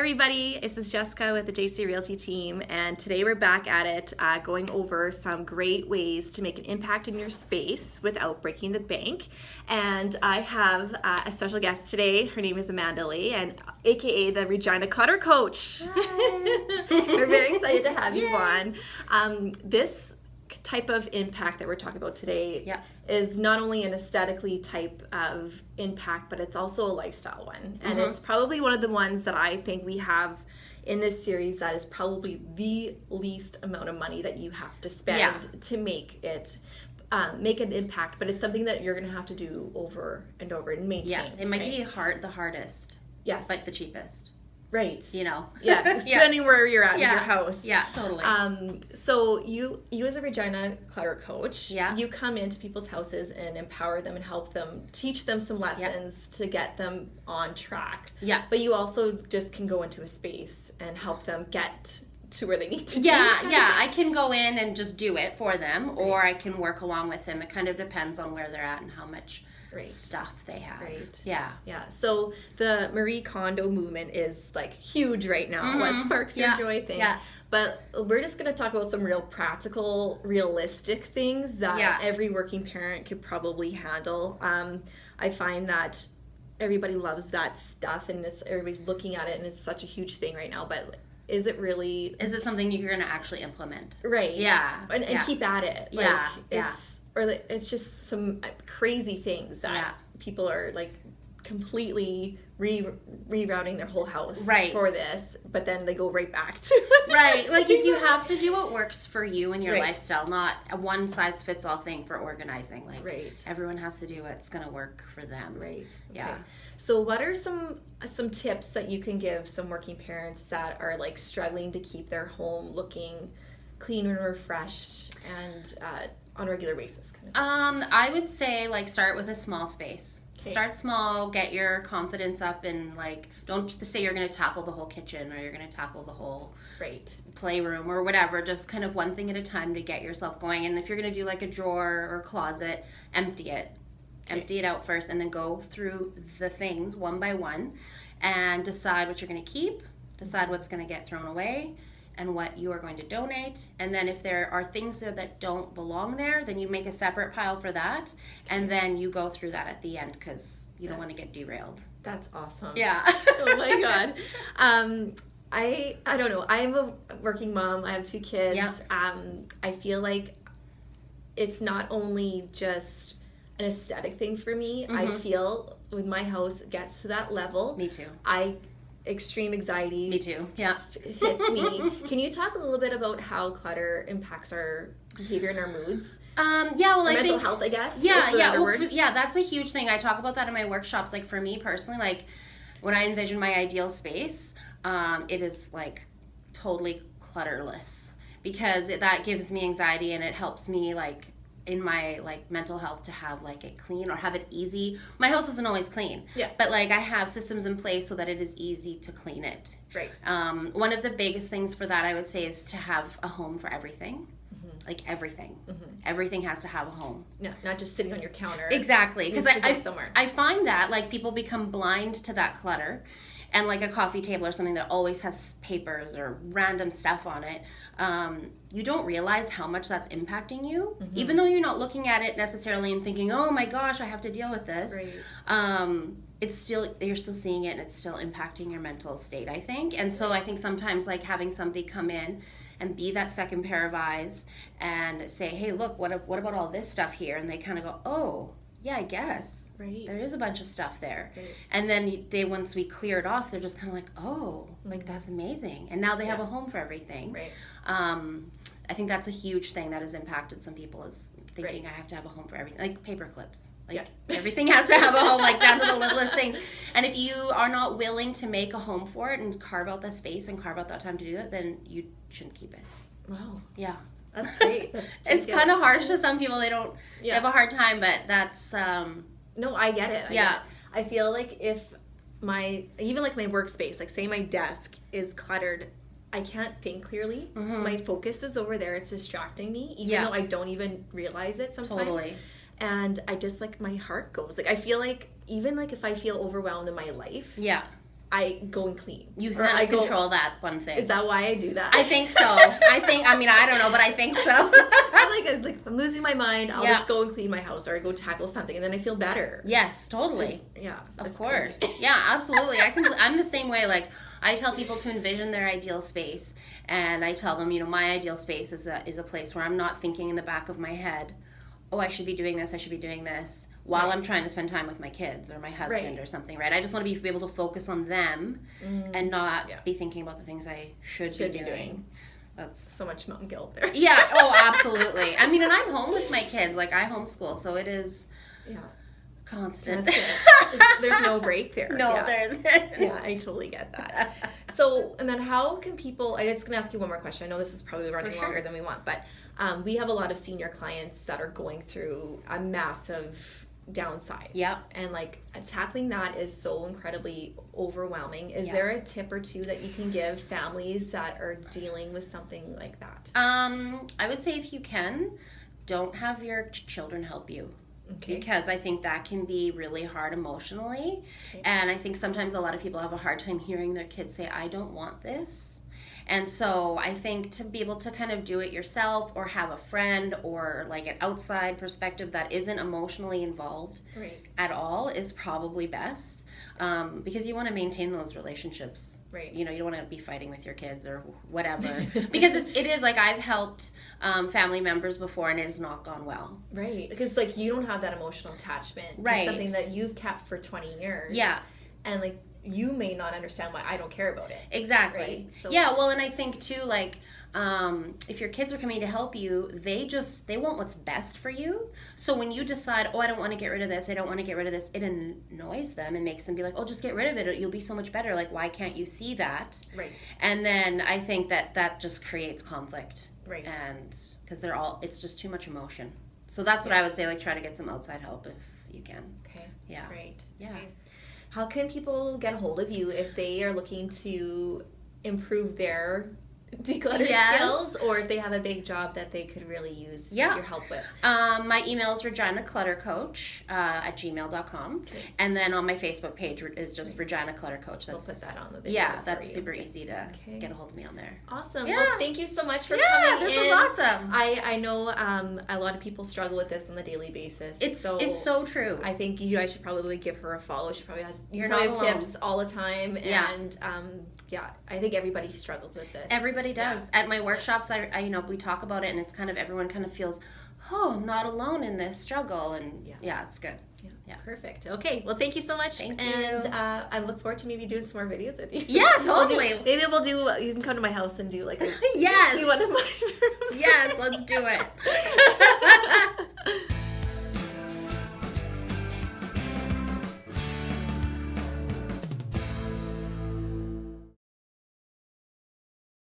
everybody, this is Jessica with the JC Realty team, and today we're back at it going over some great ways to make an impact in your space without breaking the bank. And I have a special guest today. Her name is Amanda Lee, and aka the Regina Clutter Coach. We're very excited to have you on. This type of impact that we're talking about today is not only an aesthetically type of impact, but it's also a lifestyle one. And it's probably one of the ones that I think we have in this series that is probably the least amount of money that you have to spend to make it make an impact. But it's something that you're going to have to do over and over and maintain. Yeah, it might be the hardest. Yes. But the cheapest. Right. You know. Yes. Depending where you're at with your house. Yeah, totally. So you as a Regina Clutter Coach, you come into people's houses and empower them and help them, teach them some lessons to get them on track. Yeah. But you also just can go into a space and help them get to where they need to be. Yeah, I can go in and just do it for them, or I can work along with them. It kind of depends on where they're at and how much stuff they have. Right. Yeah. So the Marie Kondo Movement is like huge right now. What sparks your joy thing. Yeah. But we're just going to talk about some real practical, realistic things that every working parent could probably handle. I find that everybody loves that stuff, and everybody's looking at it, and it's such a huge thing right now. But is it something you're going to actually implement? Right. Yeah. And keep at it. It's just some crazy things that people are like completely rerouting their whole house for this, but then they go right back to like you have to do what works for you and your lifestyle, not a one size fits all thing for organizing. Everyone has to do what's going to work for them. So what are some tips that you can give some working parents that are like struggling to keep their home looking clean and refreshed and on a regular basis? I would say start with a small space. Start small, get your confidence up, and don't say you're going to tackle the whole kitchen or you're going to tackle the whole playroom or whatever. Just kind of one thing at a time to get yourself going. And if you're going to do a drawer or closet, empty it. Empty it out first, and then go through the things one by one and decide what you're going to keep, decide what's going to get thrown away, and what you are going to donate. And then if there are things there that don't belong there, then you make a separate pile for that, and then you go through that at the end because you don't want to get derailed. That's awesome. Yeah. Oh my God. I don't know. I'm a working mom. I have 2 kids. I feel like it's not only just an aesthetic thing for me. I feel with my house it gets to that level. Me too. Extreme anxiety. Me too. Yeah. Hits me. Can you talk a little bit about how clutter impacts our behavior and our moods? I mental health, I guess. That's a huge thing. I talk about that in my workshops. For me personally, when I envision my ideal space, it is totally clutterless, because that gives me anxiety, and it helps me in my mental health to have it clean or have it easy. My house isn't always clean, but I have systems in place so that it is easy to clean it. One of the biggest things for that, I would say, is to have a home for everything. Everything has to have a home. No, not just sitting on your counter. Exactly, because I find that people become blind to that clutter. And a coffee table or something that always has papers or random stuff on it, you don't realize how much that's impacting you, even though you're not looking at it necessarily and thinking, oh my gosh, I have to deal with this. You're still seeing it, and it's still impacting your mental state, I think. And so I think sometimes having somebody come in and be that second pair of eyes and say, hey, look, what about all this stuff here? And they kind of go, oh, yeah, I guess. There is a bunch of stuff there. And then once we clear it off, they're just kind of oh, that's amazing. And now they have a home for everything. I think that's a huge thing that has impacted some people, is thinking I have to have a home for everything. Paper clips. Everything has to have a home, down to the littlest things. And if you are not willing to make a home for it and carve out the space and carve out that time to do it, then you shouldn't keep it. Wow. Yeah. That's great. It's kind of harsh to some people. They have a hard time, but that's... No, I get it. I feel if my workspace, say my desk is cluttered, I can't think clearly. My focus is over there. It's distracting me, even though I don't even realize it sometimes. Totally. And I just my heart goes. I feel even if I feel overwhelmed in my life, I go and clean. You can control that one thing. Is that why I do that? I think so. I don't know, but I think so. I'm like, if I'm losing my mind, I'll just go and clean my house, or I go tackle something, and then I feel better. Yes, totally. Yeah, of course. Yeah, absolutely. I'm the same way. Like, I tell people to envision their ideal space, and I tell them, my ideal space is a place where I'm not thinking in the back of my head, oh, I should be doing this, I should be doing this, while I'm trying to spend time with my kids or my husband or something, right? I just want to be able to focus on them and not be thinking about the things I should be doing. That's so much mom guilt there. Yeah, oh, absolutely. I mean, and I'm home with my kids. Like, I homeschool, so it is constant. There's no break there. No, there isn't. Yeah, I totally get that. So, and then how can people, I'm just going to ask you one more question. I know this is probably running longer than we want, but we have a lot of senior clients that are going through a massive downsize. Yep. And like tackling that is so incredibly overwhelming. Is there a tip or two that you can give families that are dealing with something like that? I would say if you can, don't have your children help you. Okay. Because I think that can be really hard emotionally. Okay. And I think sometimes a lot of people have a hard time hearing their kids say, I don't want this. And so I think to be able to kind of do it yourself, or have a friend or like an outside perspective that isn't emotionally involved at all, is probably best, because you want to maintain those relationships. Right. You don't want to be fighting with your kids or whatever. Because it is like, I've helped family members before, and it has not gone well. Right. Because like you don't have that emotional attachment to something that you've kept for 20 years. Yeah. And like, you may not understand why I don't care about it. Exactly. Right? So, yeah, well, and I think too, like, if your kids are coming to help you, they want what's best for you. So when you decide, oh, I don't want to get rid of this, I don't want to get rid of this, it annoys them and makes them be like, oh, just get rid of it, you'll be so much better. Like, why can't you see that? Right. And then I think that just creates conflict. Right. And because it's just too much emotion. So that's what I would say, like, try to get some outside help if you can. Okay. Yeah. Great. Yeah. Okay. How can people get a hold of you if they are looking to improve their declutter skills, or if they have a big job that they could really use your help with? My email is reginacluttercoach at gmail.com. Okay. And then on my Facebook page is just Regina Clutter Coach. We'll put that on the video. Yeah, that's super easy to get a hold of me on there. Awesome. Yeah. Well, thank you so much for coming in. This was awesome. I know a lot of people struggle with this on a daily basis. It's so true. I think you guys should probably give her a follow. She probably has tips all the time. Yeah. And I think everybody struggles with this. Everybody does. At my workshops, I we talk about it, and it's kind of, everyone kind of feels, oh, I'm not alone in this struggle, and it's good. Yeah. Perfect. Okay. Well, thank you so much. Thank you. And I look forward to maybe doing some more videos with you. Yeah, totally. You can come to my house and do like yes. do one of my rooms. Yes, let's do it.